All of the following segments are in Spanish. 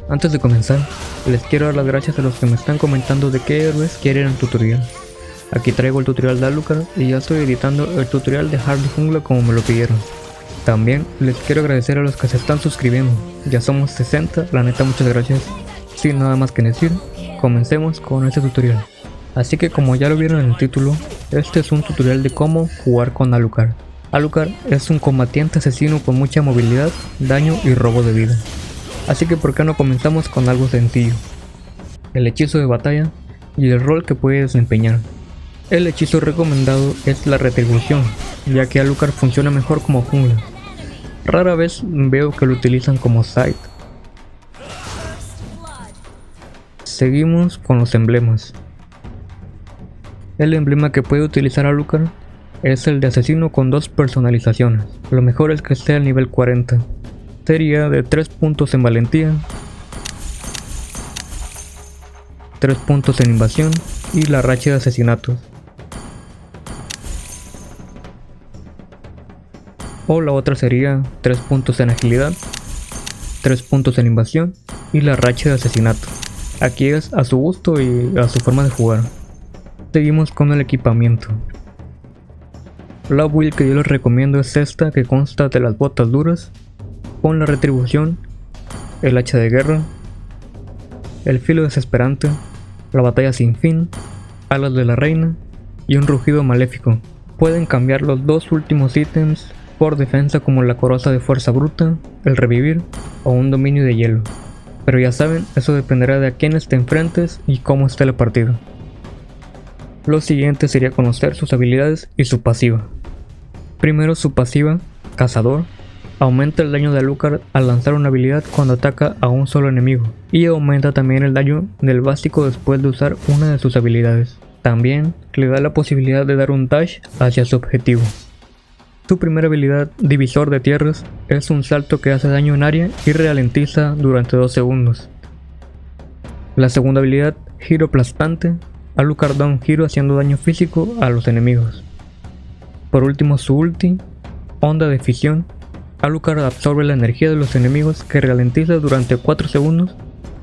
Antes de comenzar, les quiero dar las gracias a los que me están comentando de qué héroes quieren el tutorial. Aquí traigo el tutorial de Alucard y ya estoy editando el tutorial de Hard Jungla como me lo pidieron. También les quiero agradecer a los que se están suscribiendo, ya somos 60, la neta muchas gracias. Sin nada más que decir, comencemos con este tutorial. Así que como ya lo vieron en el título, este es un tutorial de cómo jugar con Alucard. Alucard es un combatiente asesino con mucha movilidad, daño y robo de vida. Así que por qué no comenzamos con algo sencillo, el hechizo de batalla y el rol que puede desempeñar. El hechizo recomendado es la retribución, ya que Alucard funciona mejor como jungla. Rara vez veo que lo utilizan como side. Seguimos con los emblemas. El emblema que puede utilizar Alucard es el de asesino con 2 personalizaciones. Lo mejor es que esté al nivel 40. Sería de 3 puntos en valentía, 3 puntos en invasión y la racha de asesinatos. O la otra sería 3 puntos en agilidad, 3 puntos en invasión y la racha de asesinato. Aquí es a su gusto y a su forma de jugar. Seguimos con el equipamiento. La build que yo les recomiendo es esta, que consta de las botas duras, con la retribución, el hacha de guerra, el filo desesperante, la batalla sin fin, alas de la reina y un rugido maléfico. Pueden cambiar los 2 últimos ítems por defensa, como la coraza de fuerza bruta, el revivir o un dominio de hielo. Pero ya saben, eso dependerá de a quién te enfrentes y cómo esté la partida. Lo siguiente sería conocer sus habilidades y su pasiva. Primero, su pasiva, Cazador, aumenta el daño de Alucard al lanzar una habilidad cuando ataca a un solo enemigo, y aumenta también el daño del básico después de usar una de sus habilidades. También le da la posibilidad de dar un dash hacia su objetivo. Su primera habilidad, Divisor de Tierras, es un salto que hace daño en área y ralentiza durante 2 segundos. La segunda habilidad, Giro Aplastante, Alucard da un giro haciendo daño físico a los enemigos. Por último, su ulti, Onda de Fisión. Alucard absorbe la energía de los enemigos, que ralentiza durante 4 segundos,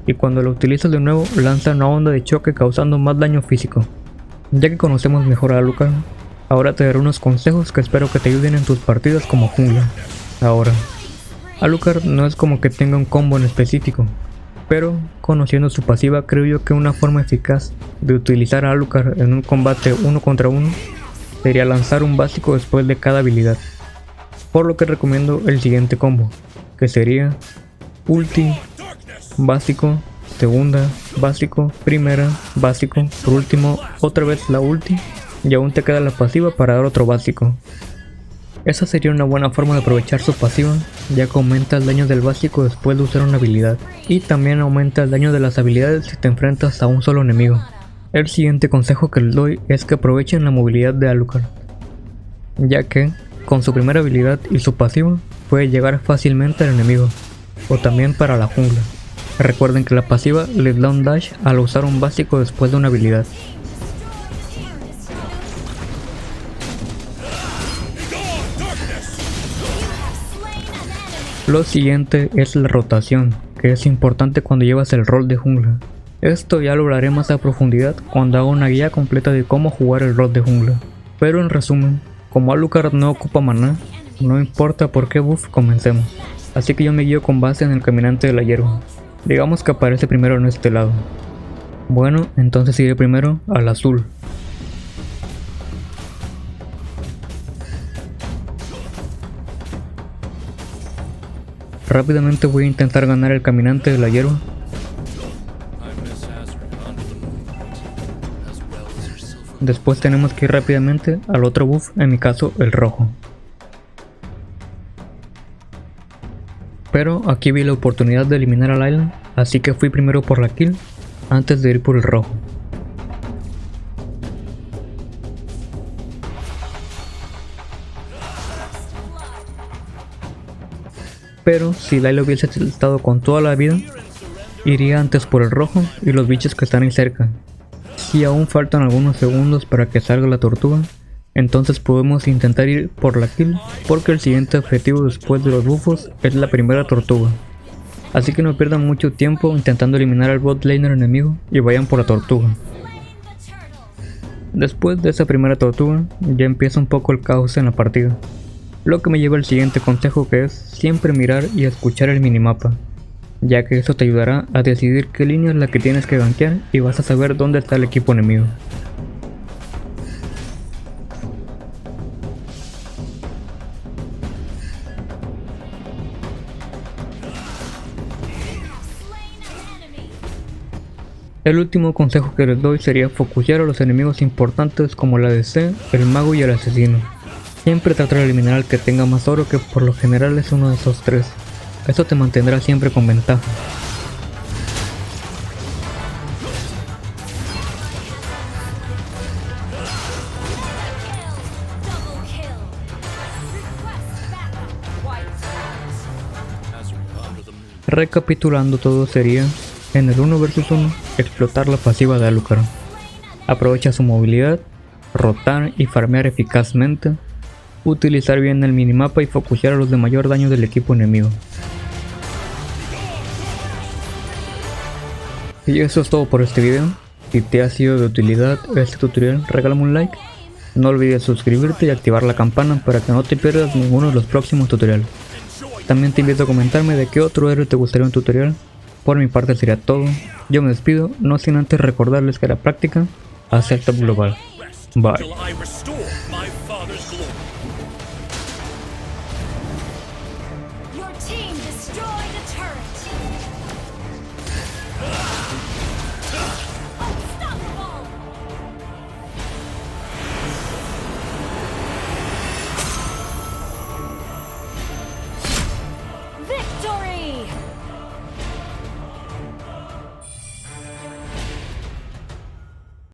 y cuando lo utilizas de nuevo lanza una onda de choque causando más daño físico. Ya que conocemos mejor a Alucard, ahora te daré unos consejos que espero que te ayuden en tus partidas como jungla. Ahora, Alucard no es como que tenga un combo en específico, pero conociendo su pasiva, creo yo que una forma eficaz de utilizar a Alucard en un combate 1 contra 1 sería lanzar un básico después de cada habilidad. Por lo que recomiendo el siguiente combo, que sería ulti, básico, segunda, básico, primera, básico, por último otra vez la ulti, y aún te queda la pasiva para dar otro básico. Esa sería una buena forma de aprovechar su pasiva, ya que aumenta el daño del básico después de usar una habilidad, y también aumenta el daño de las habilidades si te enfrentas a un solo enemigo. El siguiente consejo que les doy es que aprovechen la movilidad de Alucard, ya que con su primera habilidad y su pasiva puede llegar fácilmente al enemigo, o también para la jungla. Recuerden que la pasiva les da un dash al usar un básico después de una habilidad. Lo siguiente es la rotación, que es importante cuando llevas el rol de jungla. Esto ya lo hablaré más a profundidad cuando haga una guía completa de cómo jugar el rol de jungla. Pero en resumen, como Alucard no ocupa maná, no importa por qué buff comencemos. Así que yo me guío con base en el caminante de la hierba. Digamos que aparece primero en este lado. Bueno, entonces iré primero al azul. Rápidamente voy a intentar ganar el caminante de la hierba. Después tenemos que ir rápidamente al otro buff, en mi caso el rojo. Pero aquí vi la oportunidad de eliminar a Layla, así que fui primero por la kill antes de ir por el rojo. Pero si Layla hubiese estado con toda la vida, iría antes por el rojo y los bichos que están ahí cerca. Si aún faltan algunos segundos para que salga la tortuga, entonces podemos intentar ir por la kill, porque el siguiente objetivo después de los buffos es la primera tortuga. Así que no pierdan mucho tiempo intentando eliminar al bot laner enemigo y vayan por la tortuga. Después de esa primera tortuga, ya empieza un poco el caos en la partida. Lo que me lleva al siguiente consejo, que es siempre mirar y escuchar el minimapa, ya que eso te ayudará a decidir qué línea es la que tienes que gankear y vas a saber dónde está el equipo enemigo. El último consejo que les doy sería focusear a los enemigos importantes como el ADC, el mago y el asesino. Siempre trata de eliminar al que tenga más oro, que por lo general es uno de esos tres. Eso te mantendrá siempre con ventaja. Recapitulando todo sería, en el 1 vs 1, explotar la pasiva de Alucard. Aprovecha su movilidad, rotar y farmear eficazmente, utilizar bien el minimapa y focusear a los de mayor daño del equipo enemigo. Y eso es todo por este video. Si te ha sido de utilidad este tutorial, regálame un like. No olvides suscribirte y activar la campana para que no te pierdas ninguno de los próximos tutoriales. También te invito a comentarme de qué otro héroe te gustaría un tutorial. Por mi parte sería todo. Yo me despido, no sin antes recordarles que la práctica hace el top global. Bye.